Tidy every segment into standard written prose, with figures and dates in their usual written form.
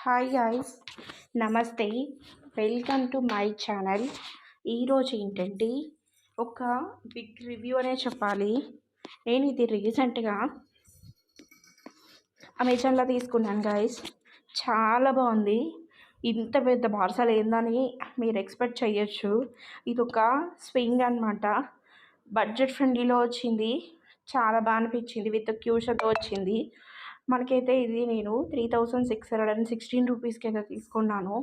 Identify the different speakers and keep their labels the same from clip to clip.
Speaker 1: Hi guys, నమస్తే. Welcome to my channel. ఈరోజు ఏంటంటే ఒక బిగ్ రివ్యూ అనే చెప్పాలి. నేను ఇది రీసెంట్గా అమెజాన్లో తీసుకున్నాను గాయ్స్. చాలా బాగుంది. ఇంత పెద్ద పార్సల్ ఏందని మీరు ఎక్స్పెక్ట్ చేయొచ్చు. ఇది ఒక స్వింగ్ అనమాట. బడ్జెట్ ఫ్రెండ్లీలో వచ్చింది. చాలా బాగా అనిపించింది. విత్ క్యూషన్తో వచ్చింది. మనకైతే ఇది నేను 3616 రూపీస్కి అయితే తీసుకున్నాను.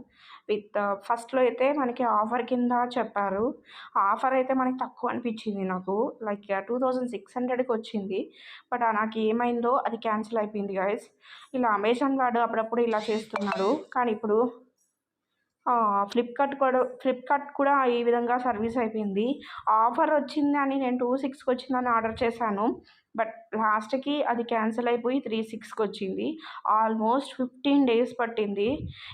Speaker 1: విత్ ఫస్ట్లో అయితే మనకి ఆఫర్ కింద చెప్పారు. ఆఫర్ అయితే మనకి తక్కువ అనిపించింది నాకు. లైక్ 2600కి వచ్చింది. బట్ నాకు ఏమైందో అది క్యాన్సిల్ అయిపోయింది గైస్. ఇలా అమెజాన్ వాడు అప్పుడప్పుడు ఇలా చేస్తున్నాడు. కానీ ఇప్పుడు ఫ్లిప్కార్ట్ కూడా ఈ విధంగా సర్వీస్ అయిపోయింది. ఆఫర్ వచ్చిందని నేను 26కి వచ్చిందని ఆర్డర్ చేశాను. బట్ లాస్ట్కి అది క్యాన్సిల్ అయిపోయి 36కి వచ్చింది. ఆల్మోస్ట్ 15 డేస్ పట్టింది.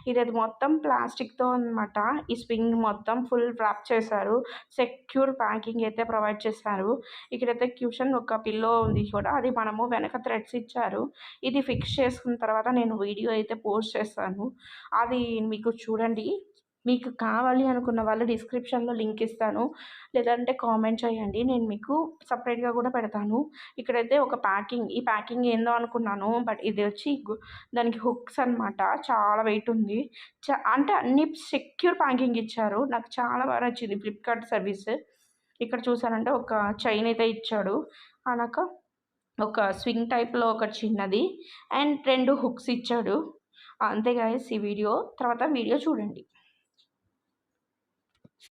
Speaker 1: ఇది మొత్తం ప్లాస్టిక్తో అనమాట. ఈ స్ప్రింగ్ మొత్తం ఫుల్ ర్యాప్ చేశారు. సెక్యూర్ ప్యాకింగ్ అయితే ప్రొవైడ్ చేశారు. ఇక్కడైతే క్యూషన్ ఒక పిల్లో ఉంది కూడా, అది మనము వెనక థ్రెడ్స్ ఇచ్చారు. ఇది ఫిక్స్ చేసుకున్న తర్వాత నేను వీడియో అయితే పోస్ట్ చేస్తాను. అది మీకు చూడండి. మీకు కావాలి అనుకున్న వాళ్ళు డిస్క్రిప్షన్లో లింక్ ఇస్తాను, లేదంటే కామెంట్ చేయండి. నేను మీకు సపరేట్గా కూడా పెడతాను. ఇక్కడైతే ఒక ఈ ప్యాకింగ్ ఏందో అనుకున్నాను. బట్ ఇది వచ్చి దానికి హుక్స్ అనమాట. చాలా వెయిట్ ఉంది. అంటే అన్ని సెక్యూర్ ప్యాకింగ్ ఇచ్చారు. నాకు చాలా బాగా నచ్చింది ఫ్లిప్కార్ట్ సర్వీస్. ఇక్కడ చూసారంటే ఒక చైన్ అయితే ఇచ్చాడు. అనక ఒక స్వింగ్ టైప్లో ఒక చిన్నది అండ్ 2 హుక్స్ ఇచ్చాడు. అంతే గాయస్, ఈ వీడియో తర్వాత వీడియో చూడండి.